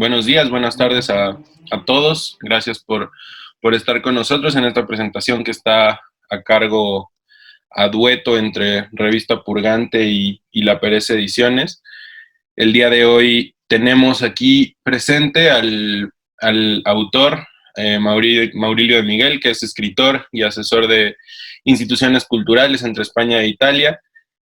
buenos días, buenas tardes a todos. Gracias por estar con nosotros en esta presentación que está a cargo a dueto entre Revista Purgante y La Pereza Ediciones. El día de hoy tenemos aquí presente al autor Maurilio de Miguel, que es escritor y asesor de instituciones culturales entre España e Italia.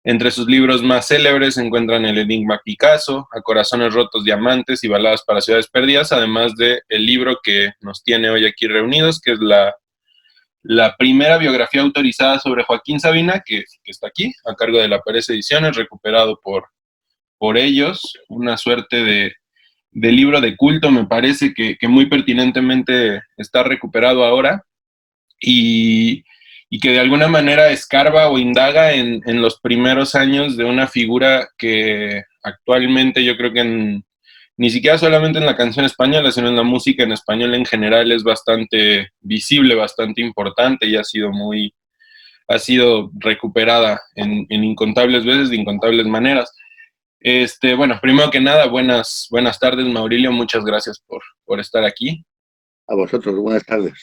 Entre sus libros más célebres se encuentran El Enigma Picasso, A Corazones Rotos Diamantes y Baladas para Ciudades Perdidas, además del libro que nos tiene hoy aquí reunidos, que es la primera biografía autorizada sobre Joaquín Sabina, que está aquí, a cargo de La Pereza Ediciones, recuperado por ellos, una suerte de libro de culto, me parece que muy pertinentemente está recuperado ahora, y, y que de alguna manera escarba o indaga en los primeros años de una figura que actualmente yo creo que ni siquiera solamente en la canción española, sino en la música en español en general es bastante visible, bastante importante y ha sido recuperada en incontables veces, de incontables maneras. Bueno, primero que nada, buenas tardes, Maurilio, muchas gracias por estar aquí. A vosotros, buenas tardes.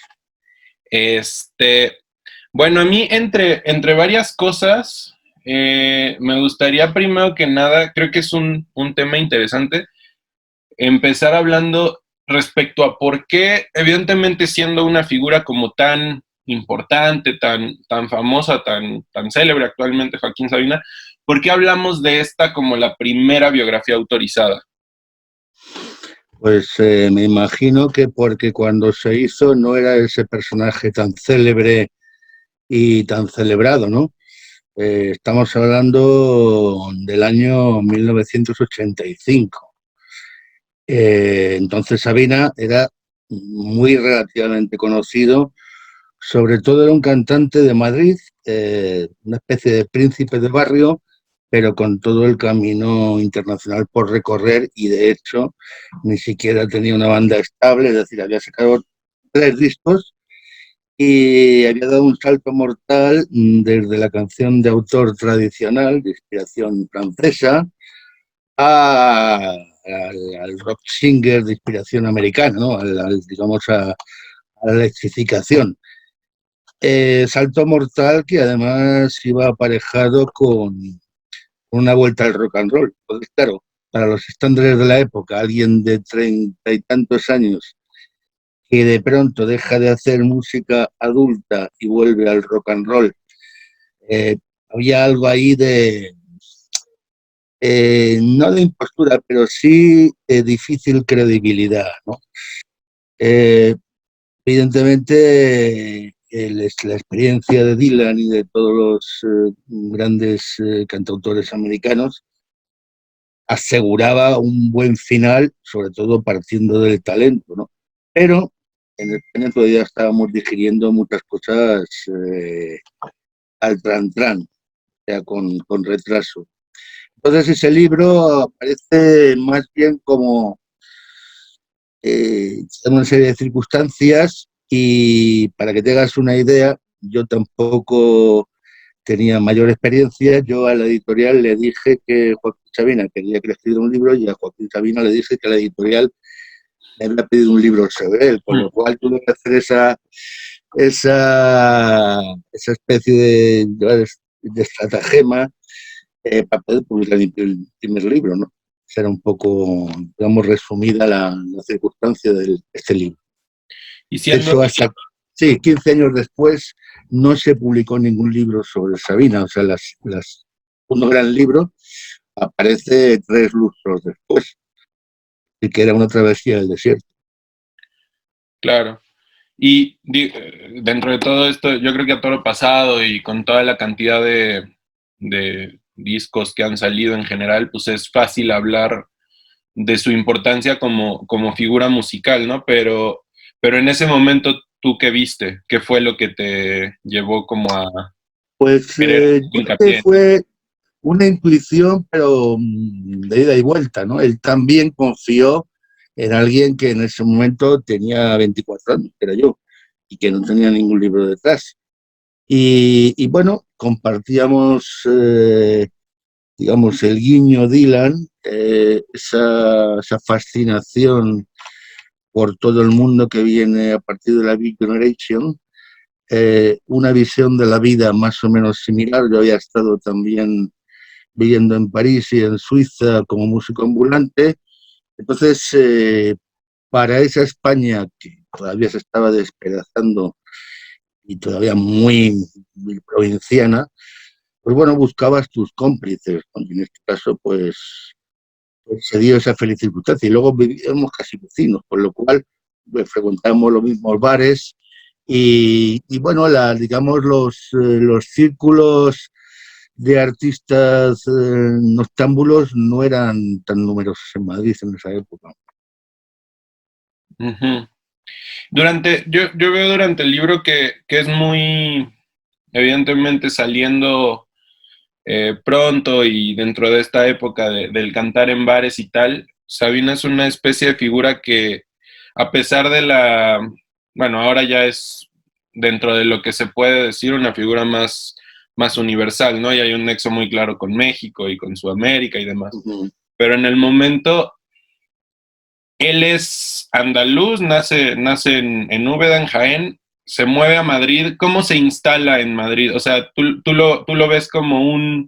Bueno, a mí, entre varias cosas, me gustaría primero que nada, creo que es un tema interesante, empezar hablando respecto a por qué, evidentemente siendo una figura como tan importante, tan famosa, tan célebre actualmente, Joaquín Sabina, ¿por qué hablamos de esta como la primera biografía autorizada? Pues me imagino que porque cuando se hizo no era ese personaje tan célebre y tan celebrado, ¿no? Estamos hablando del año 1985. Entonces Sabina era muy relativamente conocido, sobre todo era un cantante de Madrid, una especie de príncipe de barrio, pero con todo el camino internacional por recorrer, y de hecho ni siquiera tenía una banda estable, es decir, había sacado 3 discos y había dado un salto mortal desde la canción de autor tradicional, de inspiración francesa, al rock singer de inspiración americana, ¿no? Digamos, a la electrificación. Salto mortal que además iba aparejado con una vuelta al rock and roll. Pues claro, para los estándares de la época, alguien de 30 y tantos años que de pronto deja de hacer música adulta y vuelve al rock and roll, eh, había algo ahí de, no de impostura, pero sí de difícil credibilidad, ¿no? Eh, Evidentemente, la experiencia de Dylan y de todos los grandes cantautores americanos aseguraba un buen final, sobre todo partiendo del talento, ¿no? Pero en España todavía estábamos digiriendo muchas cosas al tran-tran, o sea, con retraso. Entonces ese libro aparece más bien como una serie de circunstancias, y para que te hagas una idea, yo tampoco tenía mayor experiencia. Yo a la editorial le dije que Joaquín Sabina quería que le escribiera un libro, y a Joaquín Sabina le dije que la editorial me había pedido un libro sobre él, con lo cual tuve que hacer esa especie de estratagema para poder publicar el primer libro, ¿no? Será un poco, digamos, resumida la circunstancia de este libro. Y De siendo, hecho, hasta 15 años después no se publicó ningún libro sobre Sabina. O sea, un gran libro aparece 3 lustros después, y que era una travesía del desierto. claro. Y dentro de todo esto, yo creo que a todo lo pasado y con toda la cantidad de discos que han salido en general, pues es fácil hablar de su importancia como figura musical, ¿no? Pero en ese momento, ¿tú qué viste? ¿Qué fue lo que te llevó como a Pues querer yo creo que hincapié? fue una intuición, pero de ida y vuelta, ¿no? Él también confió en alguien que en ese momento tenía 24 años, que era yo, y que no tenía ningún libro detrás. Y bueno, compartíamos digamos, el guiño Dylan, esa fascinación por todo el mundo que viene a partir de la Beat Generation, una visión de la vida más o menos similar. Yo había estado también viviendo en París y en Suiza como músico ambulante. Entonces, para esa España que todavía se estaba despedazando y todavía muy provinciana, pues bueno, buscabas tus cómplices, ¿no? Y en este caso, pues se dio esa feliz circunstancia. Y luego vivíamos casi vecinos, por lo cual pues, frecuentábamos los mismos bares y bueno, digamos, los círculos de artistas noctámbulos no eran tan numerosos en Madrid en esa época. Ujú. Yo veo durante el libro que es muy, evidentemente saliendo pronto y dentro de esta época del cantar en bares y tal, Sabina es una especie de figura que, a pesar de bueno, ahora ya es dentro de lo que se puede decir una figura más universal, ¿no? Y hay un nexo muy claro con México y con Sudamérica y demás. Uh-huh. Pero en el momento, él es andaluz, nace en Úbeda, en Jaén, se mueve a Madrid. ¿Cómo se instala en Madrid? O sea, tú lo ves como un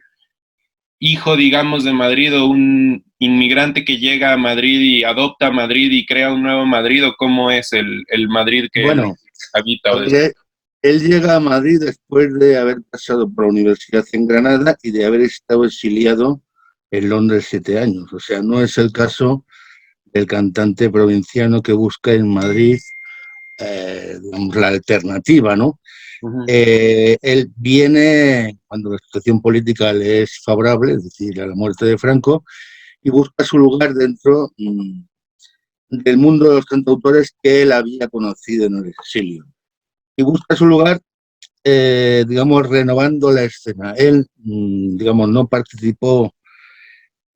hijo, digamos, de Madrid o un inmigrante que llega a Madrid y adopta Madrid y crea un nuevo Madrid, o cómo es el Madrid que él Bueno, habita a o ver, él llega a Madrid después de haber pasado por la universidad en Granada y de haber estado exiliado en Londres 7 años. O sea, no es el caso del cantante provinciano que busca en Madrid, digamos, la alternativa, ¿no? Uh-huh. Él viene cuando la situación política le es favorable, es decir, a la muerte de Franco, y busca su lugar dentro del mundo de los cantautores que él había conocido en el exilio. Y busca su lugar, digamos, renovando la escena. Él, digamos, no participó,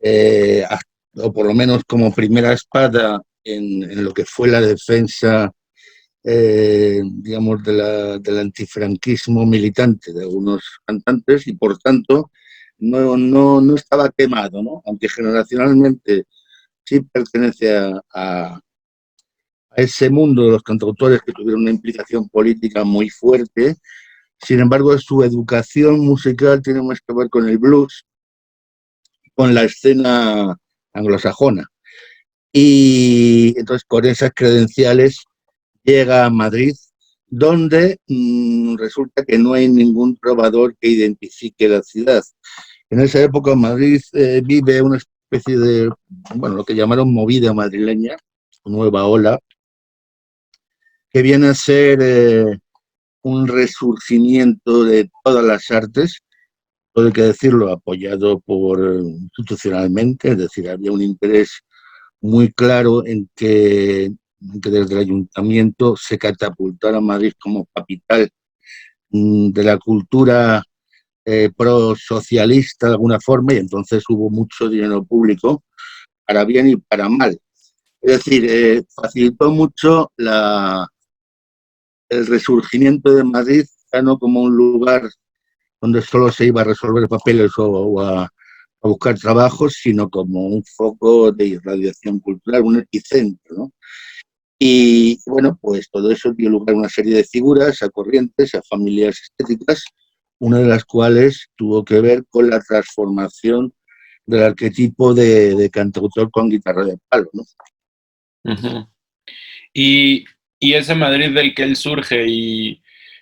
eh, o por lo menos como primera espada, en lo que fue la defensa, digamos, del antifranquismo militante de algunos cantantes y por tanto no estaba quemado, ¿no? Aunque generacionalmente sí pertenece a ese mundo de los cantautores que tuvieron una implicación política muy fuerte. Sin embargo, su educación musical tiene más que ver con el blues, con la escena anglosajona. Y entonces, con esas credenciales, llega a Madrid, donde resulta que no hay ningún trovador que identifique la ciudad. En esa época, Madrid vive una especie de, bueno, lo que llamaron movida madrileña, nueva ola, que viene a ser un resurgimiento de todas las artes, todo hay que decirlo, apoyado institucionalmente, es decir, había un interés muy claro en que desde el ayuntamiento se catapultara Madrid como capital de la cultura pro-socialista de alguna forma, y entonces hubo mucho dinero público para bien y para mal. Es decir, facilitó mucho el resurgimiento de Madrid, ya no como un lugar donde solo se iba a resolver papeles o a buscar trabajos, sino como un foco de irradiación cultural, un epicentro, ¿no? Y bueno, pues todo eso dio lugar a una serie de figuras, a corrientes, a familias estéticas, una de las cuales tuvo que ver con la transformación del arquetipo de cantautor con guitarra de palo, ¿no? Uh-huh. Y, y ese Madrid del que él surge y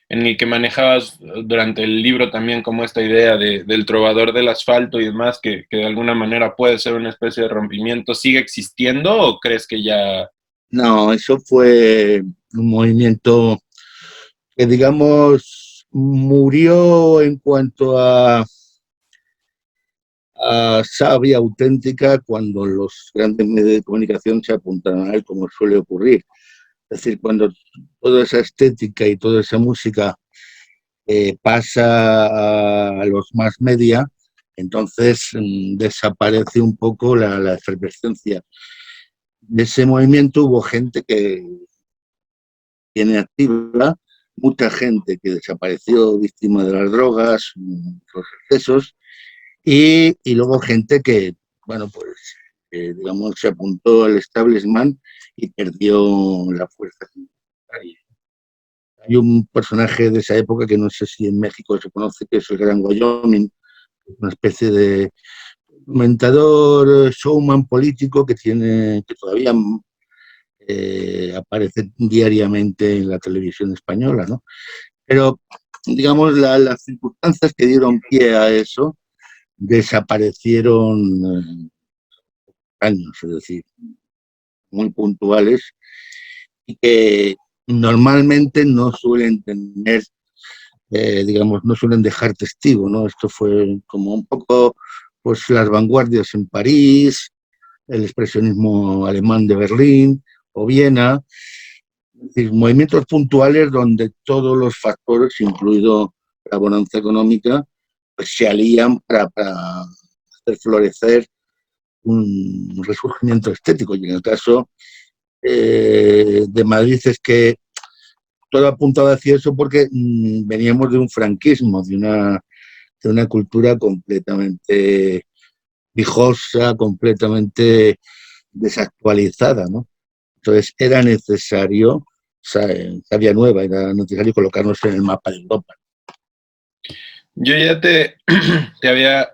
en el que manejabas durante el libro también como esta idea del trovador del asfalto y demás, que de alguna manera puede ser una especie de rompimiento, ¿sigue existiendo o crees que ya... No, eso fue un movimiento que, digamos, murió en cuanto a savia auténtica cuando los grandes medios de comunicación se apuntaron a él, como suele ocurrir. Es decir, cuando toda esa estética y toda esa música pasa a los más media, entonces desaparece un poco la efervescencia. De ese movimiento hubo gente que tiene activa, mucha gente que desapareció víctima de las drogas, los excesos, y luego gente que, bueno, pues, digamos, se apuntó al establishment y perdió la fuerza secundaria. Hay un personaje de esa época que no sé si en México se conoce, que es el Gran Wyoming, una especie de comentador, showman político que todavía aparece diariamente en la televisión española, ¿no? Pero, digamos, las circunstancias que dieron pie a eso desaparecieron años, es decir, muy puntuales y que normalmente no suelen tener, digamos, no suelen dejar testigo, ¿no? Esto fue como un poco, pues, las vanguardias en París, el expresionismo alemán de Berlín o Viena, es decir, movimientos puntuales donde todos los factores, incluido la bonanza económica, pues se alían para hacer florecer un resurgimiento estético. Y en el caso de Madrid es que todo apuntaba hacia eso porque veníamos de un franquismo, de una cultura completamente viejosa, completamente desactualizada, ¿no? Entonces era necesario, sabia nueva, era necesario colocarnos en el mapa de Europa. Yo ya te había,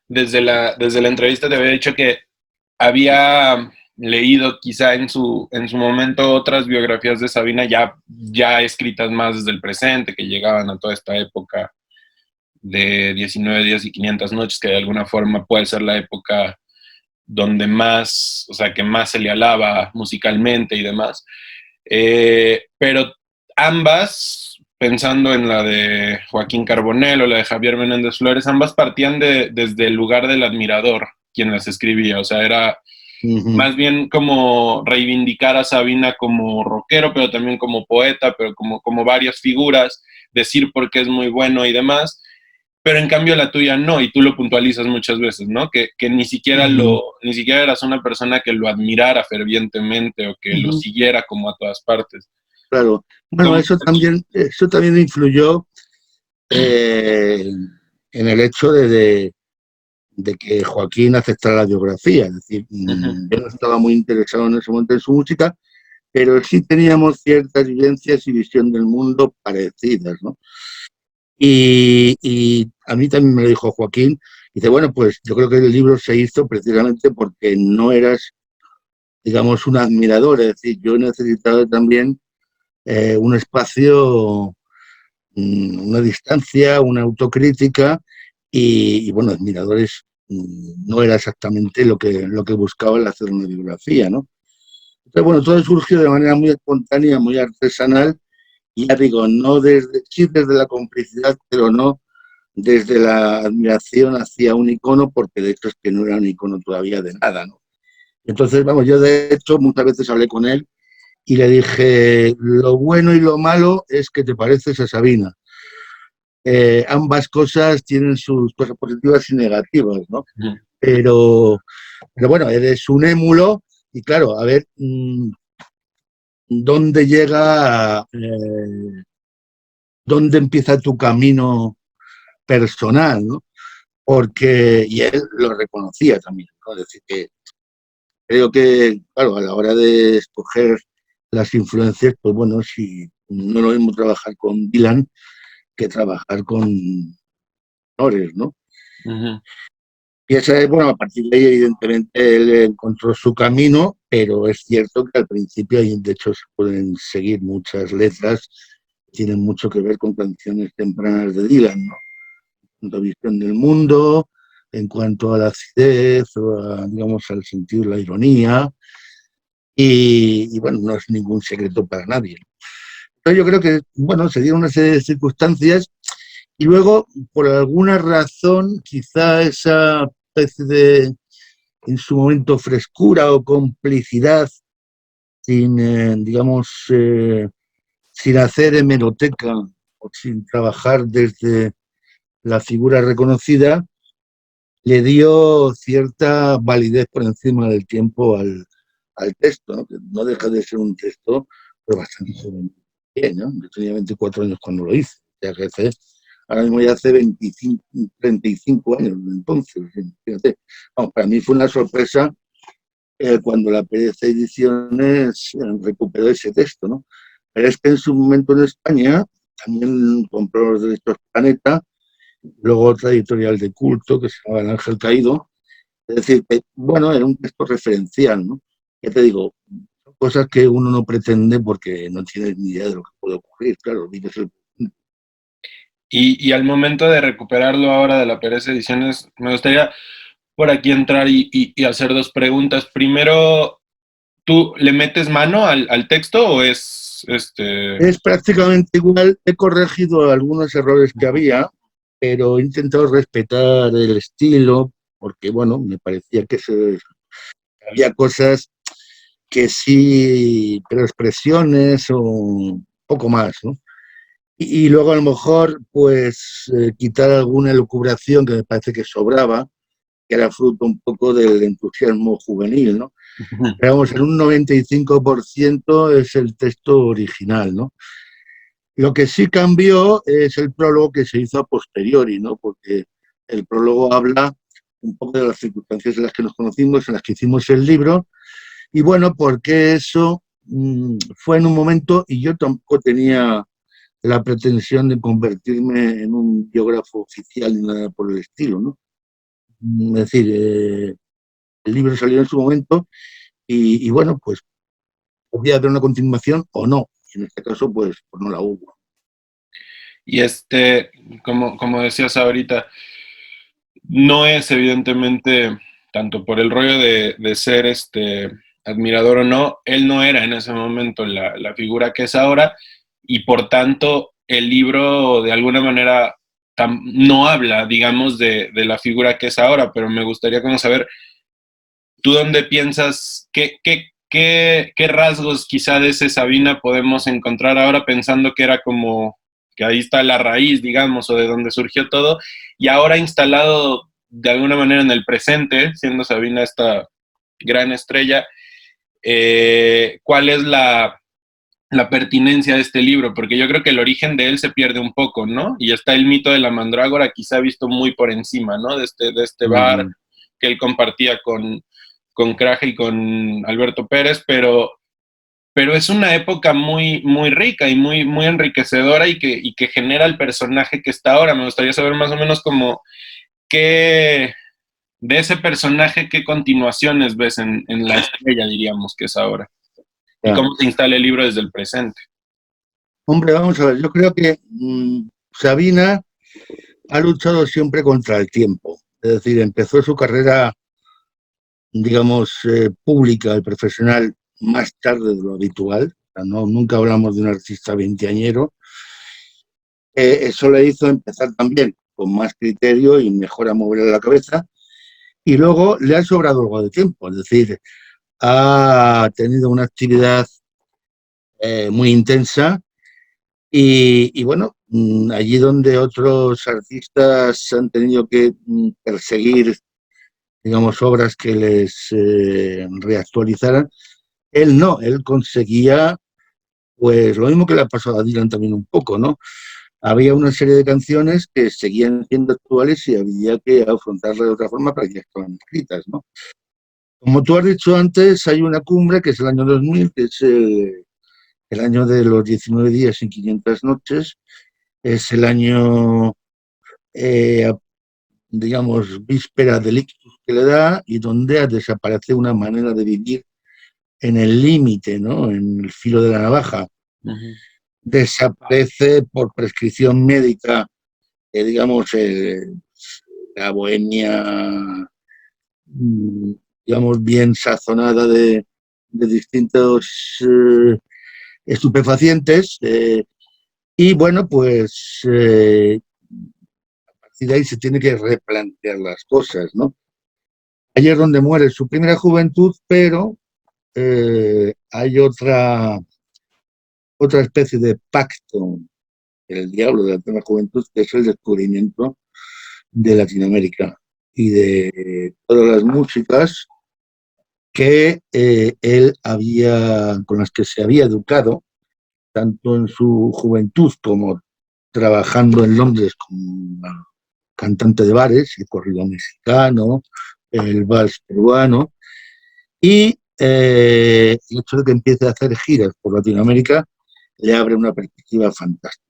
desde la entrevista te había dicho que había leído quizá en su momento otras biografías de Sabina ya escritas más desde el presente, que llegaban a toda esta época de 19 días y 500 noches, que de alguna forma puede ser la época donde más, o sea, que más se le alaba musicalmente y demás. Pero ambas, pensando en la de Joaquín Carbonell o la de Javier Menéndez Flores, ambas partían desde el lugar del admirador, quien las escribía. O sea, era más bien como reivindicar a Sabina como rockero, pero también como poeta, pero como varias figuras, decir por qué es muy bueno y demás. Pero en cambio la tuya no, y tú lo puntualizas muchas veces, ¿no? Que ni siquiera eras una persona que lo admirara fervientemente o que lo siguiera como a todas partes. Claro. Bueno, ¿Cómo? eso también influyó en el hecho de que Joaquín aceptara la biografía. Es decir, Uh-huh. yo no estaba muy interesado en ese momento en su música, pero sí teníamos ciertas vivencias y visión del mundo parecidas, ¿no? Y a mí también me lo dijo Joaquín. Dice, bueno, pues yo creo que el libro se hizo precisamente porque no eras, digamos, un admirador. Es decir, yo he necesitado también un espacio, una distancia, una autocrítica y bueno, admiradores no era exactamente lo que buscaba al hacer una biografía, ¿no? Entonces, bueno, todo surgió de manera muy espontánea, muy artesanal y ya digo, no desde, sí desde la complicidad, pero no desde la admiración hacia un icono, porque de hecho es que no era un icono todavía de nada, ¿no? Entonces, vamos, yo de hecho muchas veces hablé con él y le dije, lo bueno y lo malo es que te pareces a Sabina. Ambas cosas tienen sus cosas positivas y negativas, ¿no? Uh-huh. Pero, pero bueno, eres un émulo y claro, a ver dónde llega, dónde empieza tu camino personal, ¿no? Porque, y él lo reconocía también, ¿no? Es decir, que creo que, claro, a la hora de escoger las influencias, pues bueno, si no lo mismo trabajar con Dylan que trabajar con Nores, ¿no? Uh-huh. Y esa es, bueno, a partir de ahí, evidentemente, él encontró su camino, pero es cierto que al principio, y de hecho, se pueden seguir muchas letras que tienen mucho que ver con canciones tempranas de Dylan, ¿no? En cuanto a visión del mundo, en cuanto a la acidez, o a, digamos, al sentido de la ironía, y bueno, no es ningún secreto para nadie. Entonces yo creo que, bueno, se dieron una serie de circunstancias y luego, por alguna razón, quizá esa especie de, en su momento, frescura o complicidad, sin, digamos, sin hacer hemeroteca o sin trabajar desde la figura reconocida, le dio cierta validez por encima del tiempo al texto, ¿no? Que no deja de ser un texto pero bastante joven. Bien, ¿no? Yo tenía 24 años cuando lo hice, ya que ahora mismo ya hace 25, 35 años, entonces, fíjate. Vamos, para mí fue una sorpresa cuando la Pérez Ediciones recuperó ese texto, ¿no? Pero es que en su momento en España también compró los derechos Planeta, luego otra editorial de culto que se llamaba El Ángel Caído. Es decir, que, bueno, era un texto referencial, ¿no? Ya te digo, son cosas que uno no pretende porque no tiene ni idea de lo que puede ocurrir, claro. Y al momento de recuperarlo ahora de la Pérez Ediciones, me gustaría por aquí entrar y hacer dos preguntas. Primero, ¿tú le metes mano al texto o es Es prácticamente igual, he corregido algunos errores que había, pero he intentado respetar el estilo, porque, bueno, me parecía que había cosas que sí, pero expresiones o poco más, ¿no? Y luego a lo mejor, pues, quitar alguna elucubración que me parece que sobraba, que era fruto un poco del entusiasmo juvenil, ¿no? Pero vamos, en un 95% es el texto original, ¿no? Lo que sí cambió es el prólogo que se hizo a posteriori, ¿no? Porque el prólogo habla un poco de las circunstancias en las que nos conocimos, en las que hicimos el libro, y bueno, porque eso fue en un momento, y yo tampoco tenía la pretensión de convertirme en un biógrafo oficial ni nada por el estilo, ¿no? Es decir, el libro salió en su momento y bueno, pues podía haber una continuación o no. Y en este caso, pues no la hubo. y como decías ahorita, no es evidentemente tanto por el rollo de ser admirador o no, él no era en ese momento la figura que es ahora y por tanto el libro de alguna manera no habla, digamos, de la figura que es ahora, pero me gustaría como saber, ¿tú dónde piensas, qué rasgos quizá de ese Sabina podemos encontrar ahora pensando que era como que ahí está la raíz, digamos, o de donde surgió todo, y ahora instalado de alguna manera en el presente, siendo Sabina esta gran estrella, ¿cuál es la pertinencia de este libro? Porque yo creo que el origen de él se pierde un poco, ¿no? Y está el mito de la mandrágora, quizá visto muy por encima, ¿no? De este bar que él compartía con Kraje y con Alberto Pérez, pero es una época muy, muy rica y muy, muy enriquecedora y que genera el personaje que está ahora. Me gustaría saber más o menos como qué, de ese personaje, qué continuaciones ves en la estrella, diríamos, que es ahora. Y Ya. cómo se instala el libro desde el presente. Hombre, vamos a ver, yo creo que Sabina ha luchado siempre contra el tiempo. Es decir, empezó su carrera, digamos, pública y profesional más tarde de lo habitual. O sea, no, nunca hablamos de un artista veinteañero. Eso le hizo empezar también con más criterio y mejor a mover la cabeza. Y luego le ha sobrado algo de tiempo. Es decir, ha tenido una actividad muy intensa y bueno, allí donde otros artistas han tenido que perseguir, digamos, obras que les reactualizaran, él no, él conseguía, pues lo mismo que le ha pasado a Dylan también un poco, ¿no? Había una serie de canciones que seguían siendo actuales y había que afrontarlas de otra forma para que ya estaban escritas, ¿no? Como tú has dicho antes, hay una cumbre que es el año 2000, que es el año de los 19 días y 500 noches, es el año, eh, digamos, víspera del ictus que le da y donde desaparece una manera de vivir en el límite, ¿no? En el filo de la navaja. Uh-huh. Desaparece por prescripción médica, digamos, la bohemia, mm, digamos, bien sazonada de distintos estupefacientes. Y bueno, pues a partir de ahí se tiene que replantear las cosas, ¿no? Ahí es donde muere su primera juventud, pero hay otra especie de pacto del diablo de la primera juventud, que es el descubrimiento de Latinoamérica y de todas las músicas que él había, con las que se había educado, tanto en su juventud como trabajando en Londres como cantante de bares, el corrido mexicano, el vals peruano, y el hecho de que empiece a hacer giras por Latinoamérica le abre una perspectiva fantástica.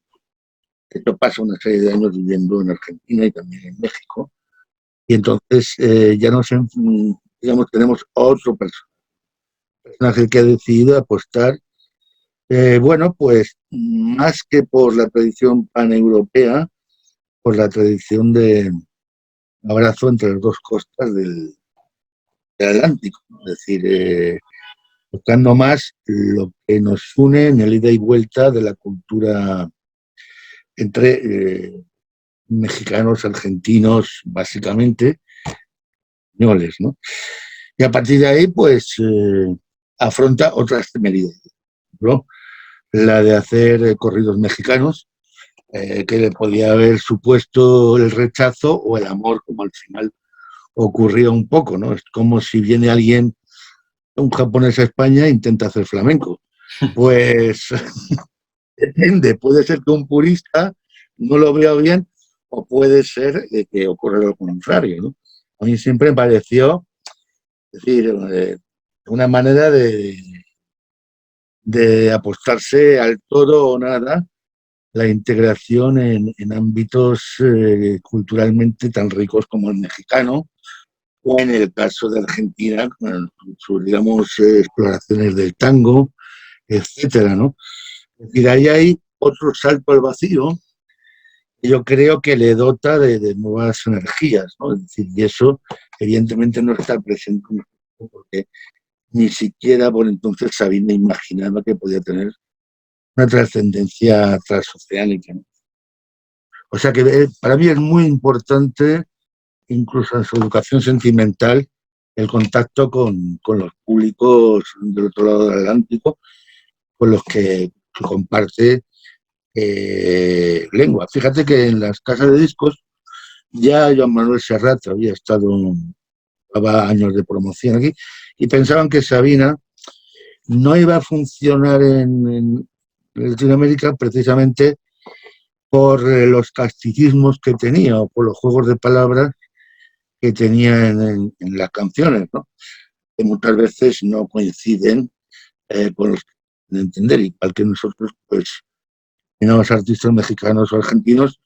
Esto pasa una serie de años viviendo en Argentina y también en México, y entonces ya nos, digamos, tenemos otro personaje que ha decidido apostar, bueno, pues más que por la tradición paneuropea, por la tradición de abrazo entre las dos costas del Atlántico, ¿no? Es decir, buscando más lo que nos une en el ida y vuelta de la cultura entre mexicanos, argentinos, básicamente, españoles, ¿no? Y a partir de ahí, pues, afronta otras temeridades, ¿no? La de hacer corridos mexicanos, que le podía haber supuesto el rechazo o el amor, como al final ocurrió un poco, ¿no? Es como si viene alguien, un japonés a España e intenta hacer flamenco. Pues depende, puede ser que un purista no lo vea bien o puede ser que ocurra lo contrario, ¿no? A mí siempre me pareció, es decir, una manera de apostarse al todo o nada la integración en ámbitos culturalmente tan ricos como el mexicano, o en el caso de Argentina, con sus, digamos, exploraciones del tango, etcétera, ¿no? Es decir, ahí hay otro salto al vacío que yo creo que le dota de nuevas energías, ¿no? Es decir, y eso evidentemente no está presente porque ni siquiera por entonces Sabina imaginaba que podía tener una trascendencia transoceánica, ¿no? O sea que para mí es muy importante, incluso en su educación sentimental, el contacto con los públicos del otro lado del Atlántico, con los que comparte lengua. Fíjate que en las casas de discos ya Joan Manuel Serrat había estado, llevaba años de promoción aquí, y pensaban que Sabina no iba a funcionar en Latinoamérica precisamente por los casticismos que tenía o por los juegos de palabras que tenía en las canciones, ¿no? Que muchas veces no coinciden con los que de entender, igual que nosotros, pues, los artistas mexicanos o argentinos,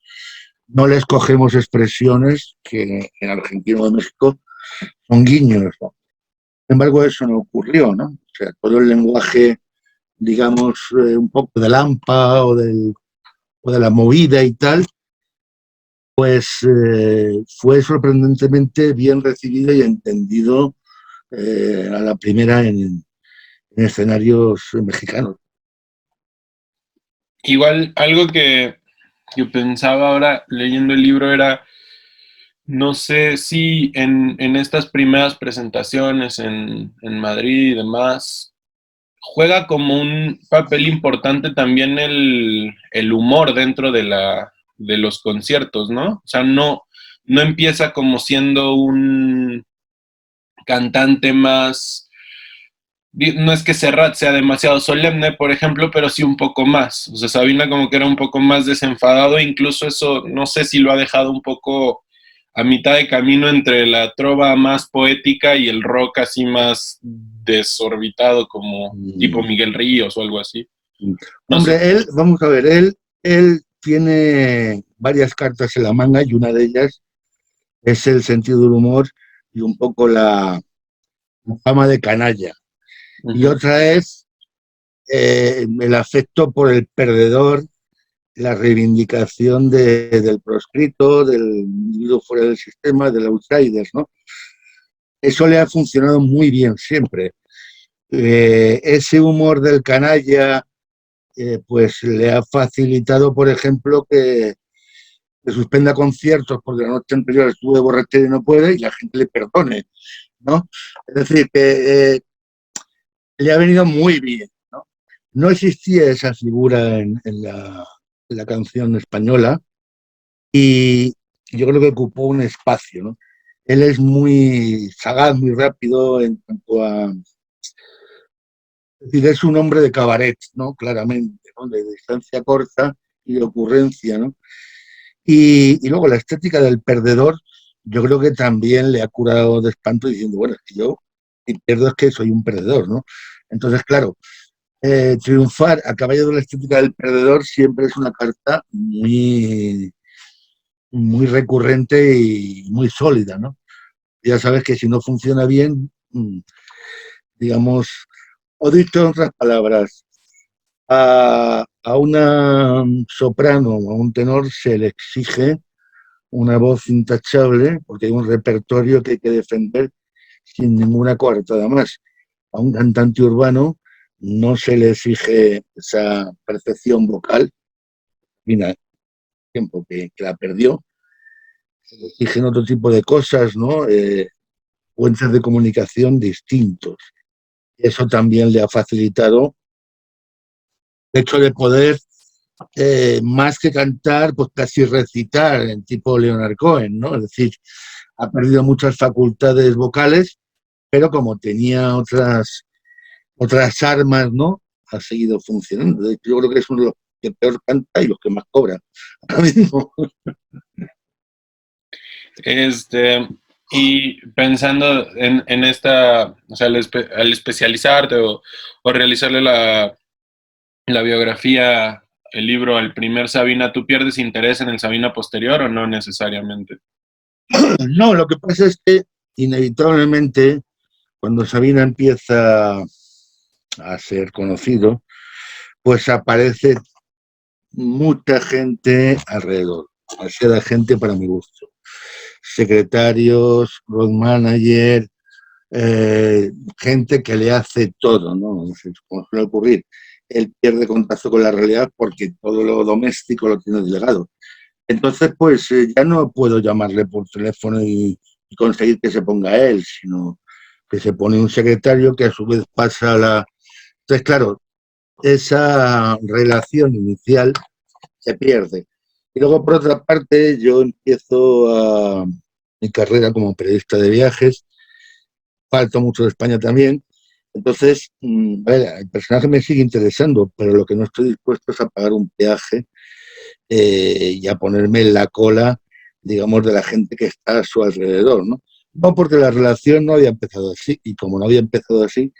no les cogemos expresiones que en argentino o en México son guiños, ¿no? Sin embargo, eso no ocurrió, ¿no? O sea, todo el lenguaje, digamos, un poco del AMPA o de la movida y tal, pues fue sorprendentemente bien recibido y entendido a la primera en escenarios mexicanos. Igual, algo que pensaba ahora leyendo el libro era, no sé si en estas primeras presentaciones en Madrid y demás, juega como un papel importante también el humor dentro de los conciertos, ¿no? O sea, no empieza como siendo un cantante más, no es que Serrat sea demasiado solemne, por ejemplo, pero sí un poco más. O sea, Sabina como que era un poco más desenfadado, incluso eso no sé si lo ha dejado un poco a mitad de camino entre la trova más poética y el rock así más desorbitado como tipo Miguel Ríos o algo así. No sé. Hombre, vamos a ver, él tiene varias cartas en la manga y una de ellas es el sentido del humor y un poco la fama de canalla. Y Uh-huh. otra es el afecto por el perdedor, la reivindicación del proscrito, del individuo fuera del sistema, del outsider, ¿no? Eso le ha funcionado muy bien siempre. Ese humor del canalla, pues le ha facilitado, por ejemplo, que suspenda conciertos porque la noche anterior estuvo de borrachera y no puede y la gente le perdone, ¿no? Es decir, que le ha venido muy bien, ¿no? No existía esa figura en la canción española y yo creo que ocupó un espacio, ¿no? Él es muy sagaz, muy rápido en cuanto a... Es decir, es un hombre de cabaret, ¿no? Claramente, ¿no? De distancia corta y ocurrencia, ¿no? Y luego la estética del perdedor, yo creo que también le ha curado de espanto diciendo, bueno, si yo si pierdo es que soy un perdedor, ¿no? Entonces, claro, triunfar a caballo de la estética del perdedor siempre es una carta muy recurrente y muy sólida, ¿no? Ya sabes que si no funciona bien, digamos, o dicho en otras palabras, a una soprano o a un tenor se le exige una voz intachable porque hay un repertorio que hay que defender sin ninguna coartada más. A un cantante urbano no se le exige esa perfección vocal, mira, tiempo que la perdió, se le exigen otro tipo de cosas, ¿no? Puentes de comunicación distintos. Eso también le ha facilitado el hecho de poder, más que cantar, pues casi recitar, en tipo Leonard Cohen, ¿no? Es decir, ha perdido muchas facultades vocales, pero como tenía otras armas, ¿no? Ha seguido funcionando. Yo creo que es uno de los que peor canta y los que más cobra ahora mismo. Este, y pensando en esta, o sea, al especializarte o realizarle la biografía, el libro al primer Sabina, ¿tú pierdes interés en el Sabina posterior o no necesariamente? No, lo que pasa es que inevitablemente cuando Sabina empieza a ser conocido, pues aparece mucha gente alrededor, demasiada gente para mi gusto. Secretarios, road manager, gente que le hace todo, ¿no? Como suele ocurrir, él pierde contacto con la realidad porque todo lo doméstico lo tiene delegado. Entonces, pues ya no puedo llamarle por teléfono y conseguir que se ponga él, sino que se pone un secretario que a su vez pasa la... Entonces, claro, esa relación inicial se pierde. Y luego, por otra parte, yo empiezo mi carrera como periodista de viajes, falto mucho de España también, entonces, a ver, el personaje me sigue interesando, pero lo que no estoy dispuesto es a pagar un peaje y a ponerme en la cola, digamos, de la gente que está a su alrededor, ¿no? No porque la relación no había empezado así, y como no había empezado así,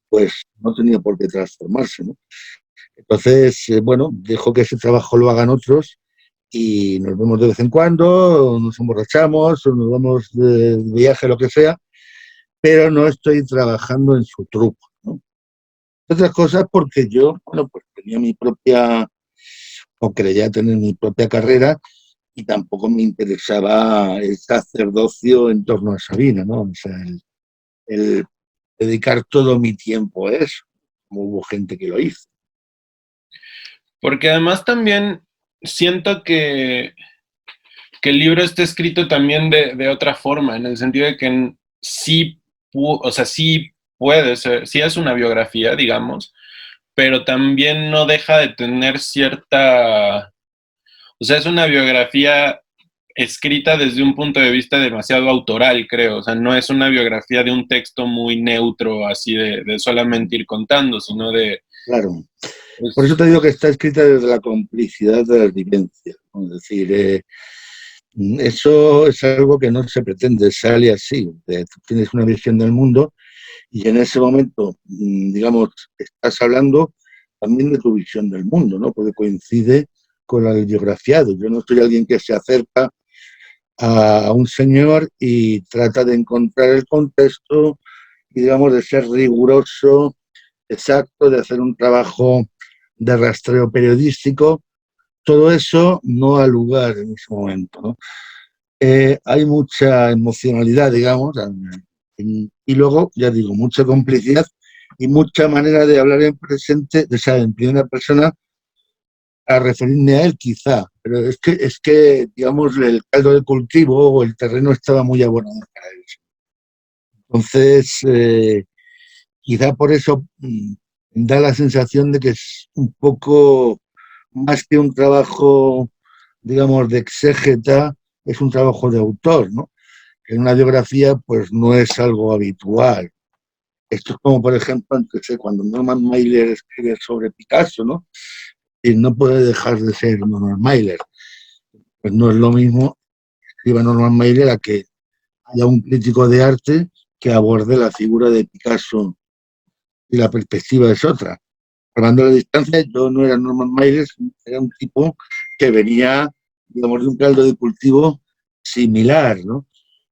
pues no tenía por qué transformarse, ¿no? Entonces, bueno, dejo que ese trabajo lo hagan otros y nos vemos de vez en cuando, nos emborrachamos, o nos vamos de viaje, lo que sea, pero no estoy trabajando en su truco, ¿no? Otras cosas porque yo, bueno, pues tenía mi propia, o creía tener mi propia carrera y tampoco me interesaba el sacerdocio en torno a Sabina, ¿no? O sea, el dedicar todo mi tiempo a eso, como hubo gente que lo hizo. Porque además también siento que el libro está escrito también de otra forma, en el sentido de que sí, o sea, sí puede ser, sí es una biografía, digamos, pero también no deja de tener cierta, o sea, es una biografía escrita desde un punto de vista demasiado autoral, creo, o sea, no es una biografía de un texto muy neutro, así de solamente ir contando, sino de... Claro. Por eso Pues, te digo que está escrita desde la complicidad de las vivencias, ¿no? Es decir, eso es algo que no se pretende, sale así. Tú tienes una visión del mundo y en ese momento, digamos, estás hablando también de tu visión del mundo, ¿no? Porque coincide con la del biografiado. Yo no soy alguien que se acerca a un señor y trata de encontrar el contexto y, digamos, de ser riguroso, exacto, de hacer un trabajo de rastreo periodístico. Todo eso no ha lugar en ese momento, ¿no? Hay mucha emocionalidad, digamos, y luego, ya digo, mucha complicidad y mucha manera de hablar en presente, o sea, en primera persona, a referirme a él quizá, pero es que digamos, el caldo de cultivo o el terreno estaba muy abonado para eso. Entonces, quizá por eso da la sensación de que es un poco más que un trabajo, digamos, de exégeta, es un trabajo de autor, ¿no? En una biografía, pues no es algo habitual. Esto es como, por ejemplo, cuando Norman Mailer escribe sobre Picasso, ¿no? y no puede dejar de ser Norman Mailer. Pues no es lo mismo escriba Norman Mailer a que haya un crítico de arte que aborde la figura de Picasso y la perspectiva es otra. Salvando la distancia, yo no era Norman Mailer, era un tipo que venía, digamos, de un caldo de cultivo similar, ¿no?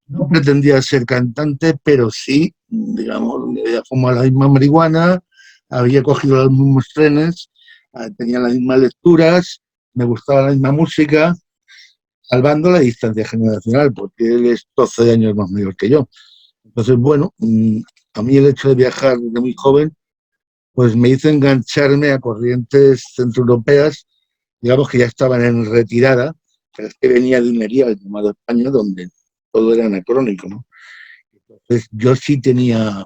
No pretendía ser cantante, pero sí, digamos, había fumado la misma marihuana, había cogido los mismos trenes, tenía las mismas lecturas, me gustaba la misma música, salvando la distancia generacional, porque él es 12 años más mayor que yo. Entonces, bueno, a mí el hecho de viajar desde muy joven, pues me hizo engancharme a corrientes centroeuropeas, digamos que ya estaban en retirada, pero es que venía de un erial llamado España, donde todo era anacrónico, ¿no? Entonces, yo sí tenía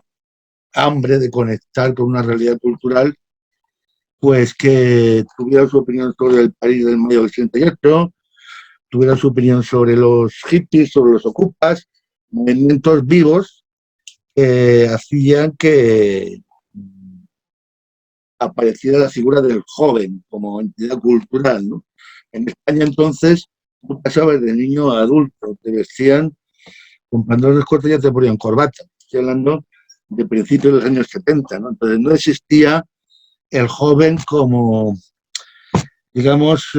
hambre de conectar con una realidad cultural, pues que tuviera su opinión sobre el París del mayo del 68, tuviera su opinión sobre los hippies, sobre los ocupas, movimientos vivos que hacían que apareciera la figura del joven como entidad cultural, ¿no? En España entonces tú pasabas de niño a adulto, te vestían con pantalones cortos y ya te ponían corbata. Estoy hablando de principios de los años 70, ¿no? Entonces no existía el joven como, digamos,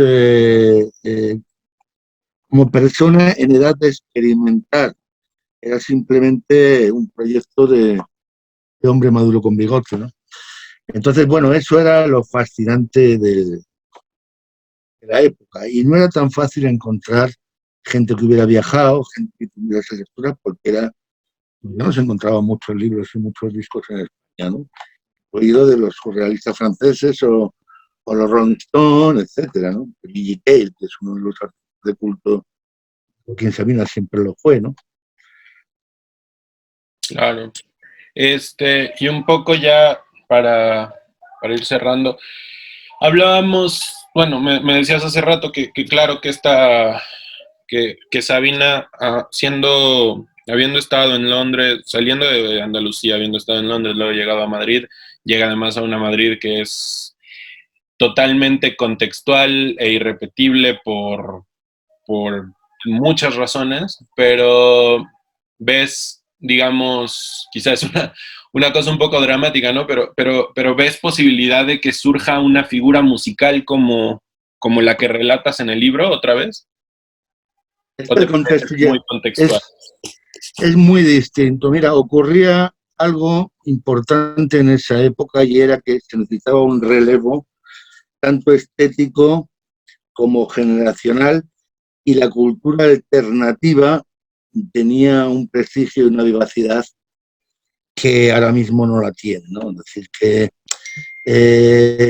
como persona en edad de experimentar. Era simplemente un proyecto de hombre maduro con bigote, ¿no? Entonces, bueno, eso era lo fascinante de la época. Y no era tan fácil encontrar gente que hubiera viajado, gente que tuviera esa lectura, porque era, ya no se encontraban muchos libros y muchos discos en España, ¿no? Oído de los surrealistas franceses o los Rolling Stones, etcétera, ¿no? Billy Cale, que es uno de los artistas de culto, quien Sabina siempre lo fue, ¿no? Claro. Y un poco ya para ir cerrando, hablábamos, bueno, me decías hace rato que claro que que Sabina, habiendo estado en Londres, saliendo de Andalucía, habiendo estado en Londres, luego llegado a Madrid, llega además a una Madrid que es totalmente contextual e irrepetible por muchas razones, pero ves, digamos, quizás una cosa un poco dramática, ¿no? Pero ves posibilidad de que surja una figura musical como la que relatas en el libro otra vez. ¿O te Este parece contexto ya muy contextual? es muy distinto. Mira, ocurría algo importante en esa época y era que se necesitaba un relevo tanto estético como generacional y la cultura alternativa tenía un prestigio y una vivacidad que ahora mismo no la tiene, ¿no? Es decir, que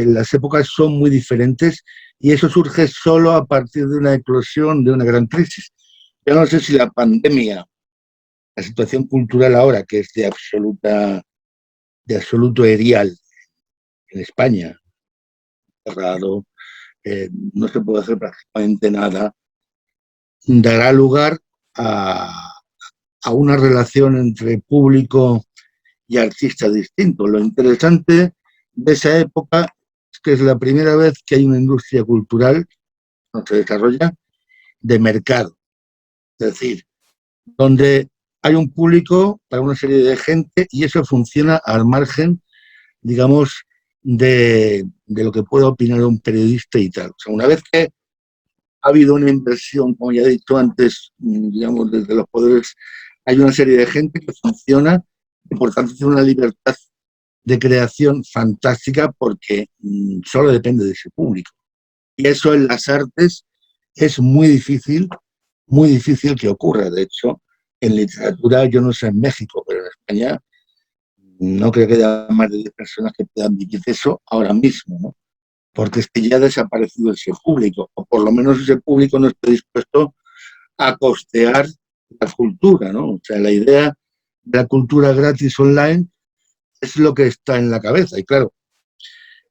las épocas son muy diferentes y eso surge solo a partir de una eclosión, de una gran crisis. Yo no sé si la pandemia, la situación cultural ahora, que es de absoluto erial en España, cerrado, no se puede hacer prácticamente nada, dará lugar a una relación entre público y artista distinto. Lo interesante de esa época es que es la primera vez que hay una industria cultural, no se desarrolla, de mercado. Es decir, donde hay un público para una serie de gente y eso funciona al margen, digamos, de lo que pueda opinar un periodista y tal. O sea, una vez que ha habido una inversión, como ya he dicho antes, digamos, desde los poderes, hay una serie de gente que funciona y por tanto tiene una libertad de creación fantástica porque solo depende de ese público. Y eso en las artes es muy difícil que ocurra. De hecho, en literatura, yo no sé en México, pero en España no creo que haya más de 10 personas que puedan vivir eso ahora mismo, ¿no? Porque es que ya ha desaparecido ese público, o por lo menos ese público no está dispuesto a costear la cultura, ¿no? O sea, la idea de la cultura gratis online es lo que está en la cabeza. Y claro,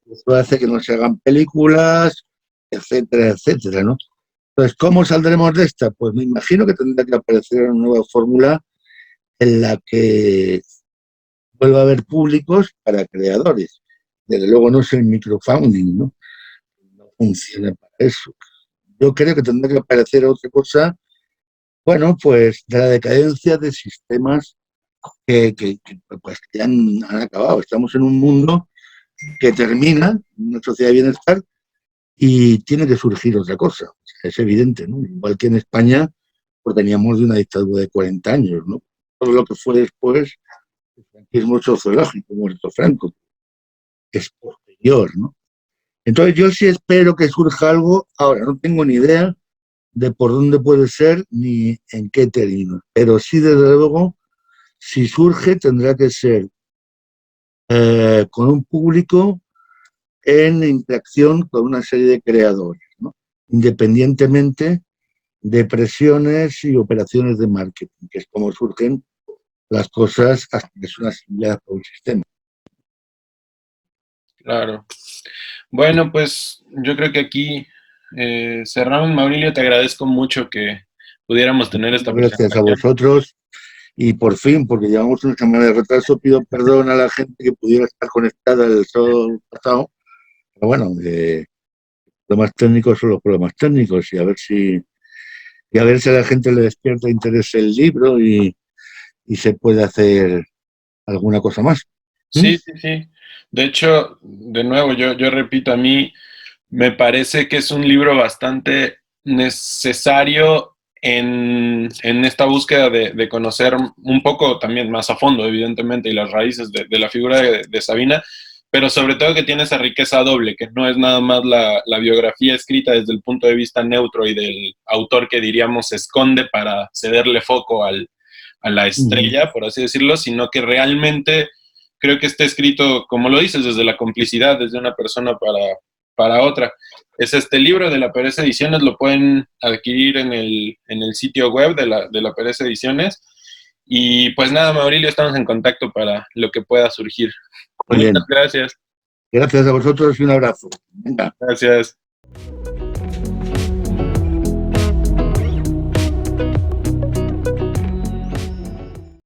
eso hace que no se hagan películas, etcétera, etcétera, ¿no? Entonces, ¿cómo saldremos de esta? Pues me imagino que tendrá que aparecer una nueva fórmula en la que vuelva a haber públicos para creadores. Desde luego no es el microfunding, ¿no? funcione para eso. Yo creo que tendrá que aparecer otra cosa, bueno, pues de la decadencia de sistemas pues, que han acabado. Estamos en un mundo que termina, una sociedad de bienestar, y tiene que surgir otra cosa. O sea, es evidente, ¿no? Igual que en España, pues teníamos de una dictadura de 40 años, ¿no? Todo lo que fue después, el franquismo sociológico, muerto Franco, es posterior, ¿no? Entonces yo sí espero que surja algo. Ahora, no tengo ni idea de por dónde puede ser ni en qué términos, pero sí, desde luego, si surge, tendrá que ser con un público en interacción con una serie de creadores, ¿no? Independientemente de presiones y operaciones de marketing, que es como surgen las cosas hasta que son asimiladas por un sistema. Claro. Bueno, pues yo creo que aquí cerramos. Maurilio, te agradezco mucho que pudiéramos tener esta Gracias a presentación. vosotros y por fin, porque llevamos una semana de retraso, pido perdón a la gente que pudiera estar conectada el sábado pasado, pero bueno, problemas técnicos son los problemas técnicos y a ver si a la gente le despierta interés el libro y se puede hacer alguna cosa más. ¿Mm? Sí, sí, sí. De hecho, de nuevo, yo repito, a mí me parece que es un libro bastante necesario en esta búsqueda de conocer un poco también más a fondo, evidentemente, y las raíces de la figura de Sabina, pero sobre todo que tiene esa riqueza doble, que no es nada más la biografía escrita desde el punto de vista neutro y del autor que diríamos se esconde para cederle foco a la estrella, por así decirlo, sino que realmente creo que está escrito, como lo dices, desde la complicidad, desde una persona para otra. Es este libro de la Pereza Ediciones, lo pueden adquirir en el sitio web de la Pereza Ediciones. Y pues nada, Maurilio, estamos en contacto para lo que pueda surgir. Muy Muchas bien. gracias. Gracias a vosotros y un abrazo. Venga. Gracias.